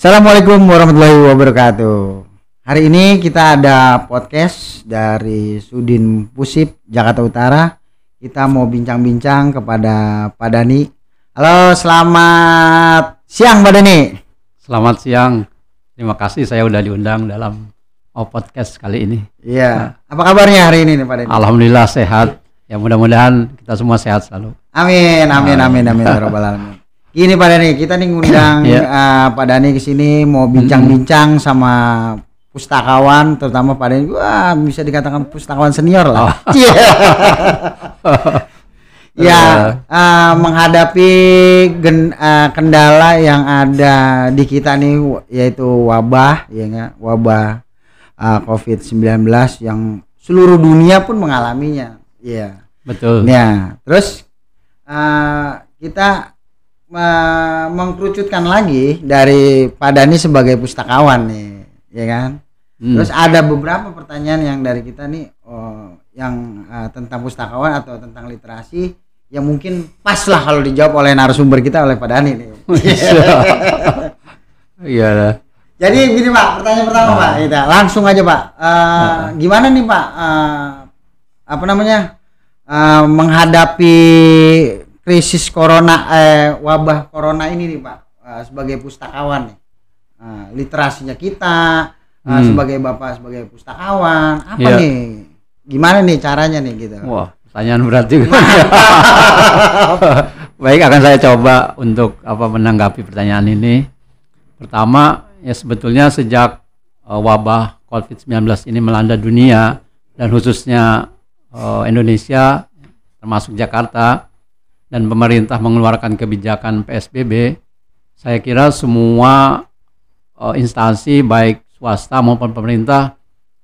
Assalamualaikum warahmatullahi wabarakatuh. Hari ini kita ada podcast dari Sudin Pusip Jakarta Utara. Kita mau bincang-bincang kepada Pak Dhani. Halo, selamat siang Pak Dhani. Selamat siang. Terima kasih saya udah diundang dalam podcast kali ini. Iya. Apa kabarnya hari ini nih Pak Dhani? Alhamdulillah sehat. Ya mudah-mudahan kita semua sehat selalu. Amin. Ya rabbal alamin. Gini Pak Dhani, kita nih ngundang Pak Dhani ke sini mau bincang-bincang sama pustakawan, terutama Pak Dhani. Wah, bisa dikatakan pustakawan senior lah. Menghadapi kendala yang ada di kita nih, yaitu wabah, wabah COVID-19 yang seluruh dunia pun mengalaminya. Iya. Betul. Ya, terus kita mengkerucutkan lagi dari Pak Dhani sebagai pustakawan nih, ya kan? Terus ada beberapa pertanyaan yang dari kita nih, yang tentang pustakawan atau tentang literasi yang mungkin pas lah kalau dijawab oleh narasumber kita, oleh Pak Dhani nih. Iya. Jadi gini Pak, pertanyaan pertama Pak, kita langsung aja Pak. Gimana nih Pak? Menghadapi krisis corona, wabah corona ini nih Pak, sebagai pustakawan nih, literasinya kita, sebagai Bapak sebagai pustakawan, apa nih, gimana nih caranya nih gitu? Wah, pertanyaan berat juga. Baik, akan saya coba untuk menanggapi pertanyaan ini. Pertama, ya sebetulnya sejak wabah COVID-19 ini melanda dunia dan khususnya Indonesia, termasuk Jakarta, dan pemerintah mengeluarkan kebijakan PSBB, saya kira semua instansi baik swasta maupun pemerintah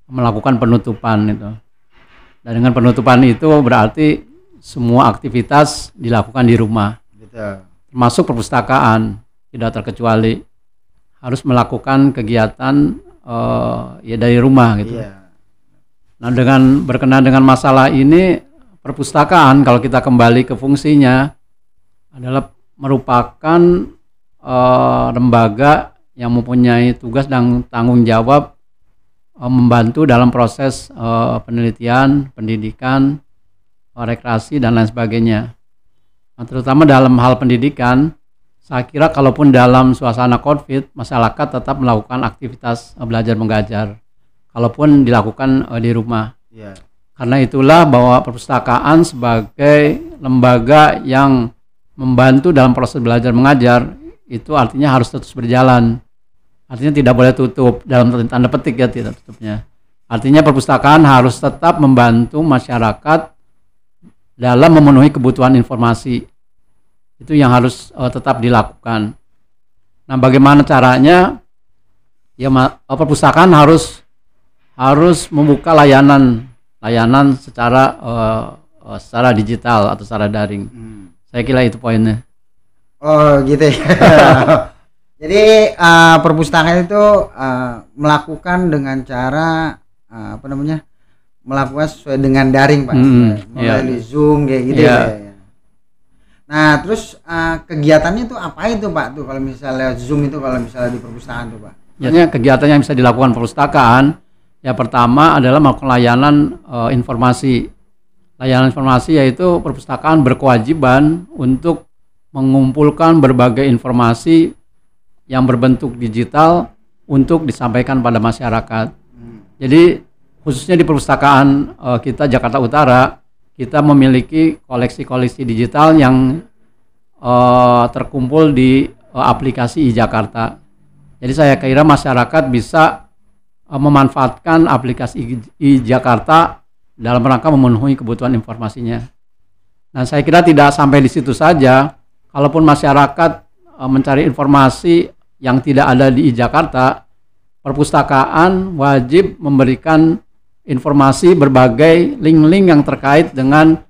melakukan penutupan itu. Dan dengan penutupan itu berarti semua aktivitas dilakukan di rumah. Betul. Termasuk perpustakaan, tidak terkecuali harus melakukan kegiatan dari rumah gitu. Yeah. Nah, berkenaan dengan masalah ini, perpustakaan kalau kita kembali ke fungsinya adalah merupakan lembaga yang mempunyai tugas dan tanggung jawab membantu dalam proses penelitian, pendidikan, rekreasi dan lain sebagainya. Nah, terutama dalam hal pendidikan, saya kira kalaupun dalam suasana COVID, masyarakat tetap melakukan aktivitas belajar mengajar, kalaupun dilakukan di rumah. Yeah. Karena itulah bahwa perpustakaan sebagai lembaga yang membantu dalam proses belajar mengajar itu artinya harus terus berjalan. Artinya tidak boleh tutup, dalam tanda petik ya, tidak tutupnya. Artinya perpustakaan harus tetap membantu masyarakat dalam memenuhi kebutuhan informasi. Itu yang harus tetap dilakukan. Nah, bagaimana caranya? Ya, perpustakaan harus membuka layanan secara digital atau secara daring. Saya kira itu poinnya. Oh gitu ya. Jadi perpustakaan itu melakukan dengan cara melakukan sesuai dengan daring Pak, melalui Zoom kayak gitu ya. Nah terus kegiatannya itu apa itu Pak tuh kalau misalnya Zoom itu, kalau misalnya di perpustakaan tuh Pak? Jadi kegiatan yang bisa dilakukan perpustakaan, ya pertama adalah melakukan layanan informasi. Layanan informasi yaitu perpustakaan berkewajiban untuk mengumpulkan berbagai informasi yang berbentuk digital untuk disampaikan pada masyarakat. Jadi khususnya di perpustakaan kita Jakarta Utara, kita memiliki koleksi-koleksi digital yang terkumpul di aplikasi iJakarta. Jadi saya kira masyarakat bisa memanfaatkan aplikasi iJakarta dalam rangka memenuhi kebutuhan informasinya. Nah, saya kira tidak sampai di situ saja. Kalaupun masyarakat mencari informasi yang tidak ada di iJakarta, perpustakaan wajib memberikan informasi berbagai link-link yang terkait dengan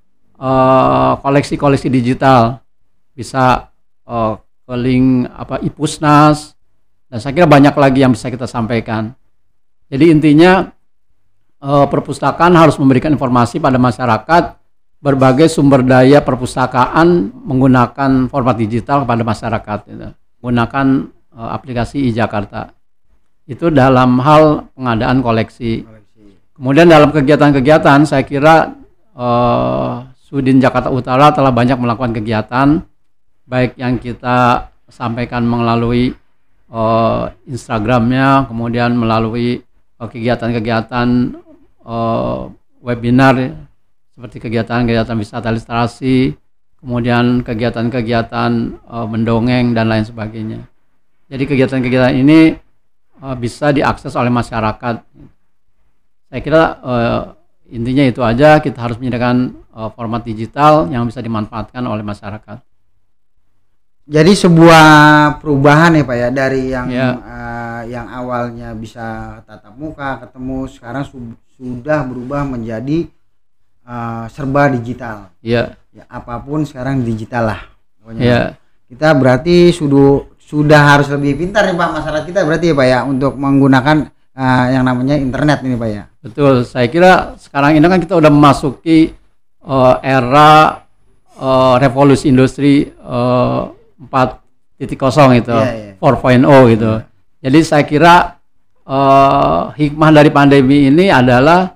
koleksi-koleksi digital. Bisa ke link iPusnas, dan saya kira banyak lagi yang bisa kita sampaikan. Jadi intinya perpustakaan harus memberikan informasi pada masyarakat berbagai sumber daya perpustakaan menggunakan format digital kepada masyarakat. Menggunakan aplikasi iJakarta. Itu dalam hal pengadaan koleksi. Kemudian dalam kegiatan-kegiatan saya kira Sudin Jakarta Utara telah banyak melakukan kegiatan, baik yang kita sampaikan melalui Instagramnya, kemudian melalui kegiatan-kegiatan webinar seperti kegiatan-kegiatan wisata literasi, kemudian kegiatan-kegiatan mendongeng dan lain sebagainya. Jadi kegiatan-kegiatan ini bisa diakses oleh masyarakat. Saya kira intinya itu aja, kita harus menyediakan format digital yang bisa dimanfaatkan oleh masyarakat. Jadi sebuah perubahan ya Pak ya, dari yang awalnya bisa tatap muka ketemu, sekarang sudah berubah menjadi serba digital. Ya, apapun sekarang digital lah pokoknya. Ya. Kita berarti sudah harus lebih pintar nih Pak, masyarakat kita berarti ya Pak ya, untuk menggunakan yang namanya internet ini Pak ya. Betul, saya kira sekarang ini kan kita udah memasuki era revolusi industri 4.0 itu, 4.0 gitu. Jadi saya kira hikmah dari pandemi ini adalah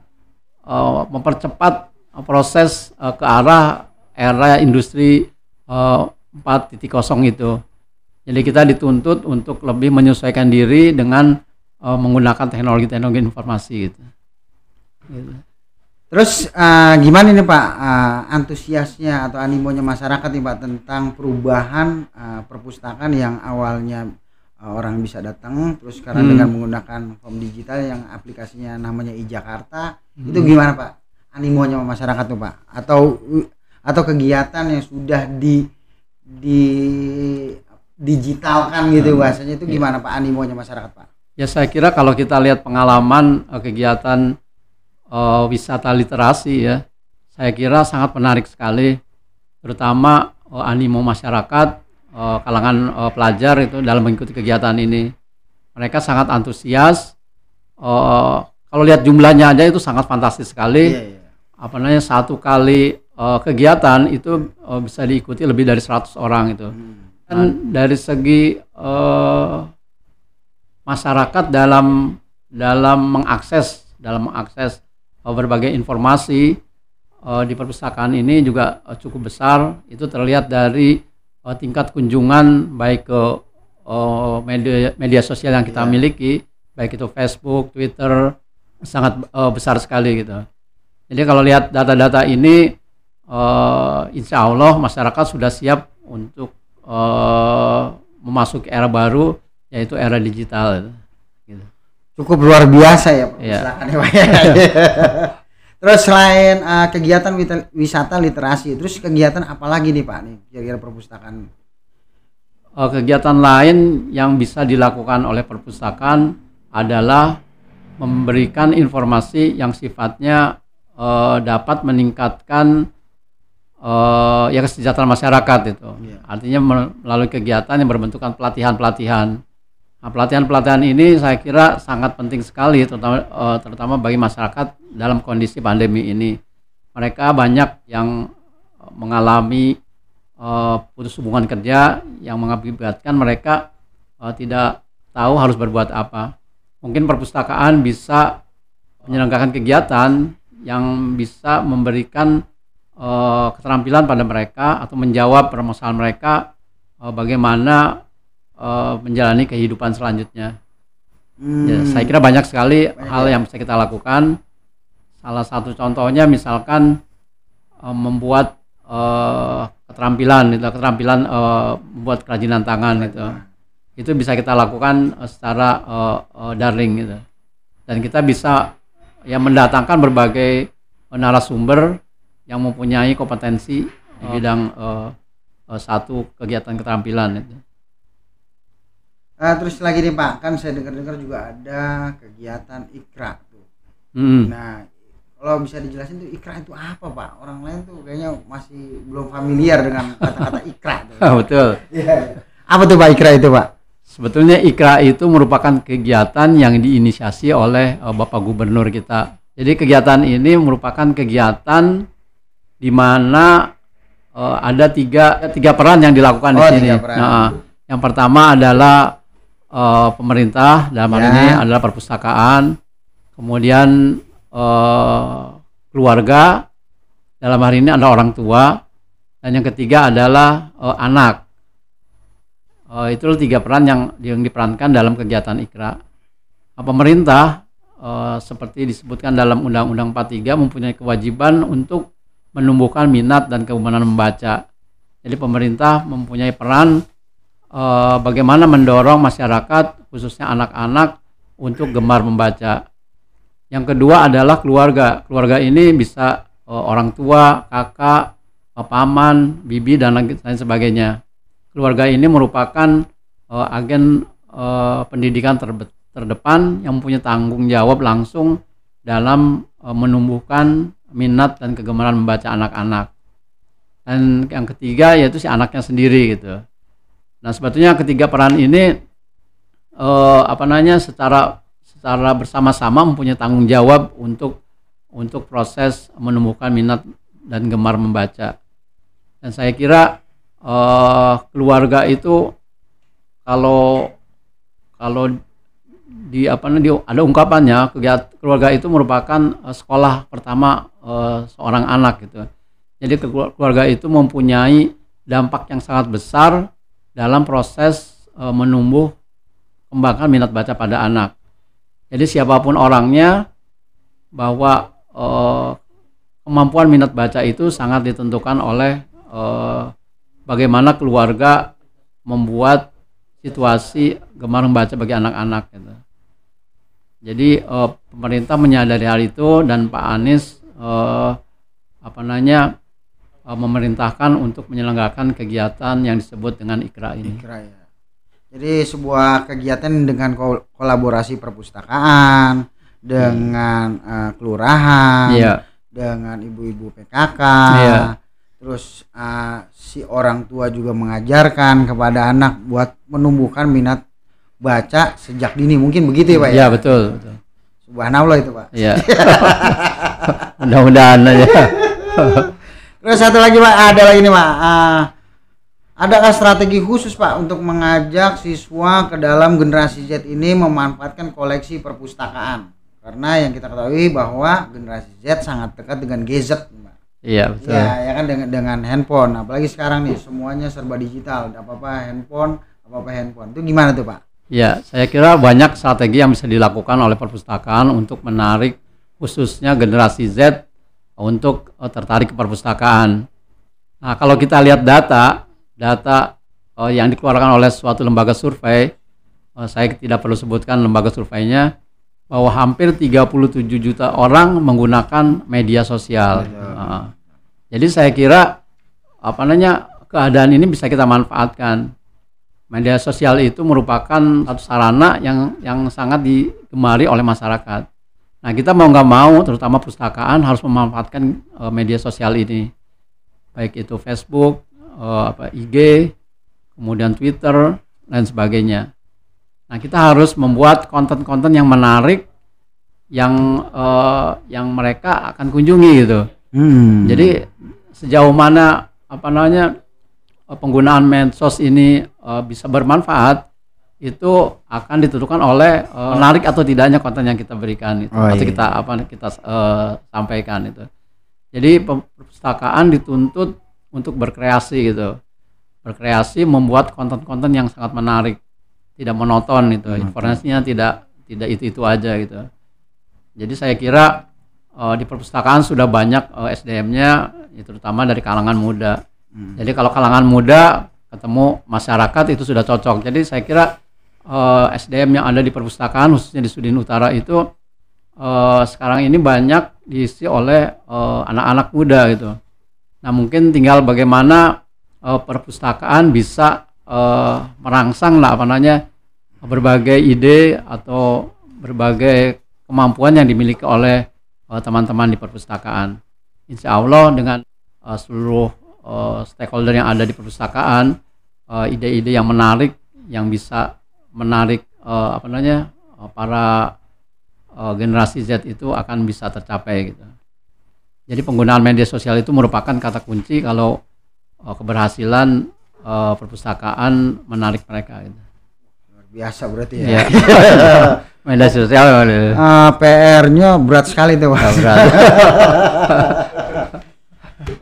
mempercepat proses ke arah era industri 4.0 itu. Jadi kita dituntut untuk lebih menyesuaikan diri dengan menggunakan teknologi-teknologi informasi gitu. Terus gimana nih Pak antusiasnya atau animonya masyarakat nih Pak tentang perubahan perpustakaan yang awalnya orang bisa datang, terus sekarang dengan menggunakan form digital yang aplikasinya namanya iJakarta, itu gimana Pak animonya masyarakat tuh Pak, atau kegiatan yang sudah digitalkan gitu bahasanya, itu gimana Pak animonya masyarakat Pak? Ya saya kira kalau kita lihat pengalaman kegiatan wisata literasi ya, saya kira sangat menarik sekali, terutama animo masyarakat, kalangan pelajar itu dalam mengikuti kegiatan ini. Mereka sangat antusias. Kalau lihat jumlahnya aja itu sangat fantastis sekali. Apa namanya, satu kali kegiatan itu bisa diikuti lebih dari 100 orang itu. Dan dari segi masyarakat dalam mengakses berbagai informasi di perpustakaan ini juga cukup besar. Itu terlihat dari tingkat kunjungan baik ke media sosial yang kita miliki, baik itu Facebook, Twitter, sangat besar sekali gitu. Jadi kalau lihat data-data ini, insya Allah masyarakat sudah siap untuk memasuki era baru, yaitu era digital gitu. Cukup luar biasa ya Pak. Silakan ya Pak. Terus selain kegiatan wisata literasi, terus kegiatan apa lagi nih Pak nih kira-kira perpustakaan? Kegiatan lain yang bisa dilakukan oleh perpustakaan adalah memberikan informasi yang sifatnya dapat meningkatkan ya kesejahteraan masyarakat itu. Artinya melalui kegiatan yang berbentukan pelatihan-pelatihan. Nah, pelatihan-pelatihan ini saya kira sangat penting sekali, terutama bagi masyarakat dalam kondisi pandemi ini. Mereka banyak yang mengalami putus hubungan kerja yang mengakibatkan mereka tidak tahu harus berbuat apa. Mungkin perpustakaan bisa menyelenggarakan kegiatan yang bisa memberikan keterampilan pada mereka atau menjawab permasalahan mereka bagaimana menjalani kehidupan selanjutnya. Ya, saya kira banyak sekali hal yang bisa kita lakukan. Salah satu contohnya misalkan membuat keterampilan membuat kerajinan tangan itu bisa kita lakukan secara daring gitu. Dan kita bisa ya mendatangkan berbagai narasumber yang mempunyai kompetensi di bidang satu kegiatan keterampilan itu. Terus lagi nih Pak, kan saya dengar juga ada kegiatan Ikra tuh. Nah, kalau bisa dijelasin tuh Ikra itu apa Pak? Orang lain tuh kayaknya masih belum familiar dengan kata-kata Ikra tuh. Betul. Apa tuh Pak Ikra itu Pak? Sebetulnya Ikra itu merupakan kegiatan yang diinisiasi oleh Bapak Gubernur kita. Jadi kegiatan ini merupakan kegiatan di mana ada tiga peran yang dilakukan di sini. Yang pertama adalah pemerintah dalam hal ini adalah perpustakaan, kemudian keluarga dalam hal ini adalah orang tua, dan yang ketiga adalah anak. Itu 3 peran yang diperankan dalam kegiatan IKRA. Pemerintah seperti disebutkan dalam Undang-Undang 43 mempunyai kewajiban untuk menumbuhkan minat dan kegemaran membaca. Jadi pemerintah mempunyai peran bagaimana mendorong masyarakat, khususnya anak-anak, untuk gemar membaca. Yang kedua adalah keluarga. Keluarga ini bisa orang tua, kakak, paman, bibi, dan lain sebagainya. Keluarga ini merupakan agen pendidikan terdepan yang mempunyai tanggung jawab langsung dalam menumbuhkan minat dan kegemaran membaca anak-anak. Dan yang ketiga yaitu si anaknya sendiri gitu. Nah, sebetulnya ketiga peran ini secara bersama-sama mempunyai tanggung jawab untuk proses menumbuhkan minat dan gemar membaca. Dan saya kira keluarga itu kalau ada ungkapannya, keluarga itu merupakan sekolah pertama seorang anak gitu. Jadi keluarga itu mempunyai dampak yang sangat besar dalam proses menumbuh kembangkan minat baca pada anak. Jadi siapapun orangnya, bahwa kemampuan minat baca itu sangat ditentukan oleh bagaimana keluarga membuat situasi gemar membaca bagi anak-anak gitu. Jadi pemerintah menyadari hal itu, dan Pak Anies memerintahkan untuk menyelenggarakan kegiatan yang disebut dengan IKRA ini. IKRA, ya. Jadi sebuah kegiatan dengan kolaborasi perpustakaan dengan kelurahan, dengan ibu-ibu PKK. Terus si orang tua juga mengajarkan kepada anak buat menumbuhkan minat baca sejak dini, mungkin begitu ya Pak? Iya, betul. Subhanallah itu Pak. Iya. Mudah-mudahan aja. Terus satu lagi Pak, ada lagi nih Pak. Adakah strategi khusus Pak untuk mengajak siswa ke dalam generasi Z ini memanfaatkan koleksi perpustakaan? Karena yang kita ketahui bahwa generasi Z sangat dekat dengan gadget. Iya, betul. Ya kan dengan handphone, apalagi sekarang nih semuanya serba digital, apa-apa handphone. Itu gimana tuh Pak? Ya, saya kira banyak strategi yang bisa dilakukan oleh perpustakaan untuk menarik khususnya generasi Z untuk tertarik ke perpustakaan. Nah, kalau kita lihat data yang dikeluarkan oleh suatu lembaga survei, saya tidak perlu sebutkan lembaga surveinya, bahwa hampir 37 juta orang menggunakan media sosial. Jadi saya kira keadaan ini bisa kita manfaatkan. Media sosial itu merupakan satu sarana yang sangat digemari oleh masyarakat. Nah, kita mau nggak mau, terutama perpustakaan harus memanfaatkan media sosial ini, baik itu Facebook, IG, kemudian Twitter, dan sebagainya. Nah, kita harus membuat konten-konten yang menarik, yang mereka akan kunjungi gitu. Jadi sejauh mana penggunaan medsos ini bisa bermanfaat, itu akan ditentukan oleh menarik atau tidaknya konten yang kita berikan itu, atau kita sampaikan itu. Jadi perpustakaan dituntut untuk berkreasi gitu, membuat konten-konten yang sangat menarik, tidak monoton itu, informasinya tidak itu aja gitu. Jadi saya kira di perpustakaan sudah banyak SDM-nya, terutama dari kalangan muda. Jadi kalau kalangan muda ketemu masyarakat itu sudah cocok. Jadi saya kira SDM yang ada di perpustakaan, khususnya di Sudin Utara itu sekarang ini banyak diisi oleh anak-anak muda gitu. Nah, mungkin tinggal bagaimana perpustakaan bisa merangsang berbagai ide atau berbagai kemampuan yang dimiliki oleh teman-teman di perpustakaan. Insya Allah dengan seluruh stakeholder yang ada di perpustakaan, ide-ide yang menarik yang bisa menarik para generasi Z itu akan bisa tercapai gitu. Jadi penggunaan media sosial itu merupakan kata kunci kalau keberhasilan perpustakaan menarik mereka gitu. Luar biasa berarti ya. Media sosial. PR-nya berat sekali tuh Pak. Berat.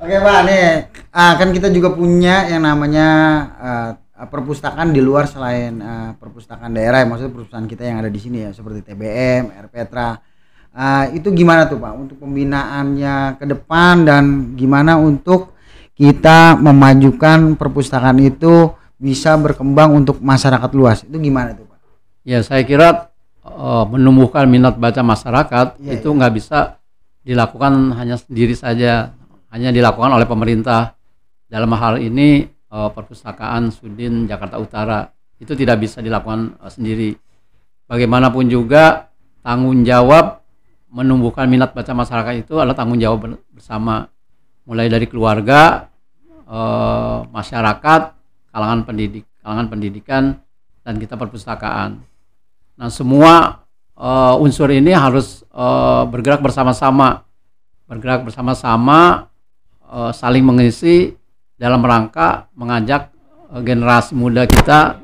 Oke Pak, nih kan kita juga punya yang namanya perpustakaan di luar selain perpustakaan daerah, maksudnya perpustakaan kita yang ada di sini ya, seperti TBM, RPetra. Itu gimana tuh Pak untuk pembinaannya ke depan, dan gimana untuk kita memajukan perpustakaan itu bisa berkembang untuk masyarakat luas, itu gimana tuh Pak? Ya, saya kira menumbuhkan minat baca masyarakat itu nggak bisa dilakukan hanya sendiri saja, hanya dilakukan oleh pemerintah. Dalam hal ini perpustakaan Sudin Jakarta Utara itu tidak bisa dilakukan sendiri. Bagaimanapun juga tanggung jawab menumbuhkan minat baca masyarakat itu adalah tanggung jawab bersama, mulai dari keluarga, masyarakat, kalangan pendidikan, dan kita perpustakaan. Nah, semua unsur ini harus bergerak bersama-sama, saling mengisi dalam rangka mengajak generasi muda kita,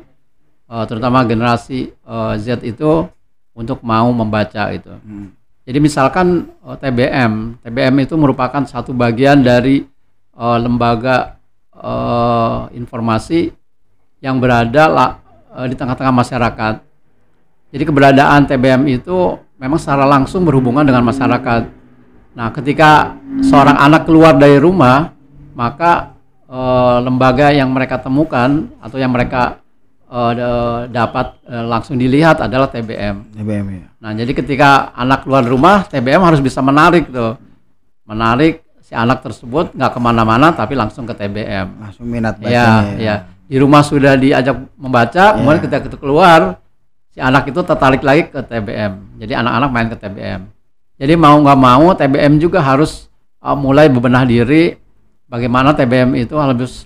terutama generasi Z itu untuk mau membaca itu. Jadi misalkan TBM itu merupakan satu bagian dari lembaga informasi yang berada di tengah-tengah masyarakat. Jadi keberadaan TBM itu memang secara langsung berhubungan dengan masyarakat. Nah, ketika seorang anak keluar dari rumah, maka lembaga yang mereka temukan atau yang mereka dapat langsung dilihat adalah TBM. Ya. Nah, jadi ketika anak keluar rumah, TBM harus bisa menarik si anak tersebut nggak kemana-mana tapi langsung ke TBM. Langsung minat bacanya. Ya. Di rumah sudah diajak membaca, kemudian ketika kita keluar, si anak itu tertarik lagi ke TBM. Jadi anak-anak main ke TBM. Jadi mau nggak mau TBM juga harus mulai bebenah diri bagaimana TBM itu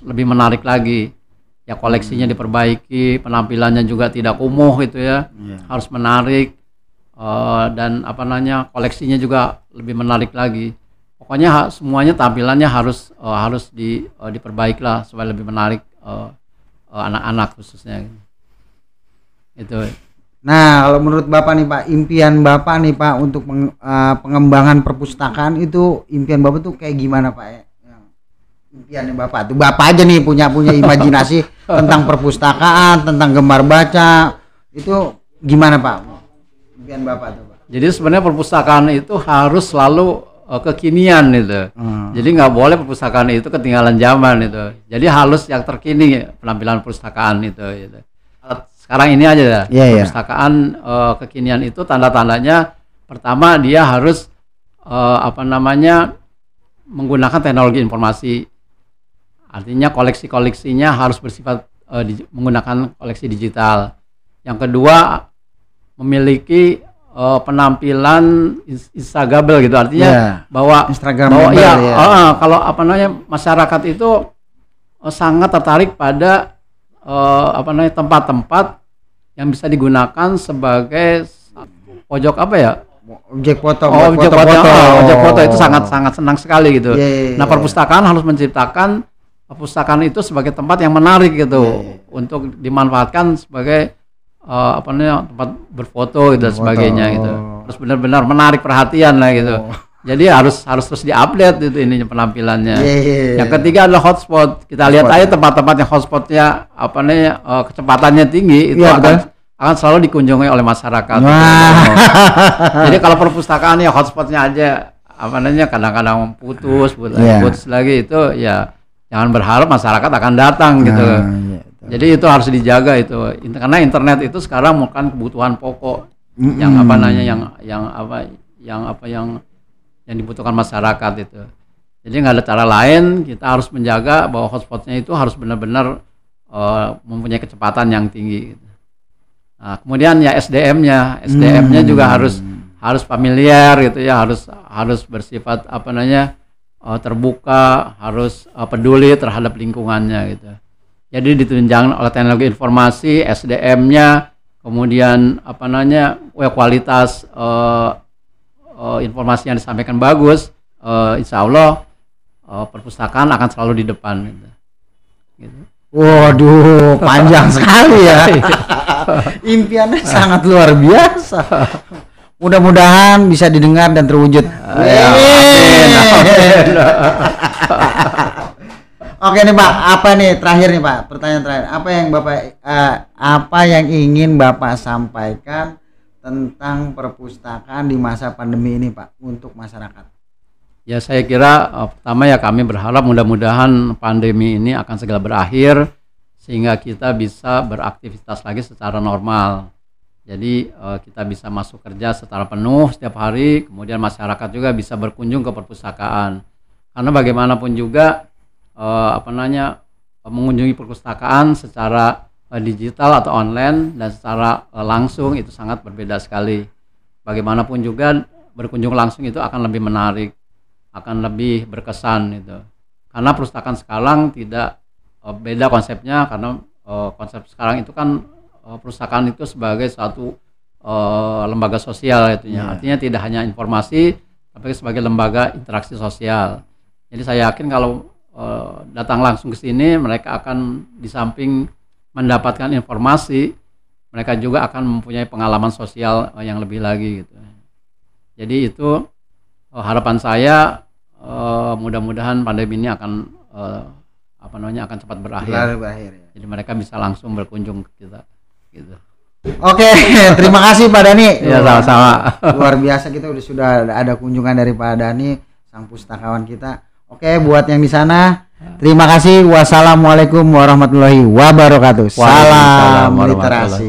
lebih menarik lagi. Ya, koleksinya diperbaiki, penampilannya juga tidak kumuh gitu ya. Harus menarik, dan koleksinya juga lebih menarik lagi. Pokoknya semuanya tampilannya harus diperbaiki lah supaya lebih menarik anak-anak khususnya. Itu. Nah, kalau menurut Bapak nih Pak, impian Bapak nih Pak untuk pengembangan perpustakaan itu, impian Bapak tuh kayak gimana Pak ya? Impiannya Bapak tuh, Bapak aja nih punya imajinasi tentang perpustakaan, tentang gemar baca, itu gimana Pak? Impian Bapak tuh Pak. Jadi sebenarnya perpustakaan itu harus selalu kekinian itu. Jadi nggak boleh perpustakaan itu ketinggalan zaman itu. Jadi harus yang terkini penampilan perpustakaan itu. Sekarang ini aja ya. Perpustakaan kekinian itu tanda-tandanya pertama dia harus menggunakan teknologi informasi. Artinya koleksi-koleksinya harus bersifat menggunakan koleksi digital. Yang kedua, memiliki penampilan instagramable gitu. Artinya bahwa kalau masyarakat itu sangat tertarik pada tempat-tempat yang bisa digunakan sebagai objek foto. Objek foto itu sangat senang sekali gitu. Nah, perpustakaan harus menciptakan perpustakaan itu sebagai tempat yang menarik gitu, untuk dimanfaatkan sebagai tempat berfoto gitu dan sebagainya gitu. Terus benar-benar menarik perhatian lah gitu. Jadi harus terus diupdate itu penampilannya. Yang ketiga adalah hotspot. Kita lihat aja tempat-tempat yang hotspotnya kecepatannya tinggi itu akan selalu dikunjungi oleh masyarakat. Jadi kalau perpustakaan ya hotspotnya aja kadang-kadang putus lagi, itu ya jangan berharap masyarakat akan datang gitu. Jadi itu harus dijaga itu, karena internet itu sekarang bukan kebutuhan pokok yang dibutuhkan masyarakat itu. Jadi nggak ada cara lain, kita harus menjaga bahwa hotspotnya itu harus benar-benar mempunyai kecepatan yang tinggi. Nah, kemudian ya SDM-nya juga harus familiar gitu ya, harus bersifat terbuka, harus peduli terhadap lingkungannya gitu. Jadi ditunjang oleh teknologi informasi, SDM-nya, kemudian kualitas informasi yang disampaikan bagus, insya Allah perpustakaan akan selalu di depan gitu. Waduh, panjang sekali ya. Impiannya sangat luar biasa. Mudah-mudahan bisa didengar dan terwujud. Oke nih Pak, apa nih terakhir nih Pak? Pertanyaan terakhir. Apa yang ingin Bapak sampaikan tentang perpustakaan di masa pandemi ini Pak untuk masyarakat? Ya saya kira pertama ya kami berharap mudah-mudahan pandemi ini akan segera berakhir sehingga kita bisa beraktivitas lagi secara normal. Jadi kita bisa masuk kerja secara penuh setiap hari, kemudian masyarakat juga bisa berkunjung ke perpustakaan. Karena bagaimanapun juga mengunjungi perpustakaan secara digital atau online dan secara langsung itu sangat berbeda sekali. Bagaimanapun juga berkunjung langsung itu akan lebih menarik, akan lebih berkesan itu. Karena perpustakaan sekarang tidak beda konsepnya, karena konsep sekarang itu kan perpustakaan itu sebagai suatu lembaga sosial itunya. Artinya tidak hanya informasi tapi sebagai lembaga interaksi sosial. Jadi saya yakin kalau datang langsung ke sini mereka akan di samping mendapatkan informasi, mereka juga akan mempunyai pengalaman sosial yang lebih lagi gitu. Jadi itu harapan saya mudah-mudahan pandemi ini akan akan cepat berakhir. Ya. Jadi mereka bisa langsung berkunjung ke kita gitu. Oke, terima kasih Pak Dani. Ya sama-sama. Luar biasa, kita sudah ada kunjungan dari Pak Dani, sang pustakawan kita. Oke, buat yang di sana, terima kasih. Wassalamualaikum warahmatullahi wabarakatuh. Salam literasi.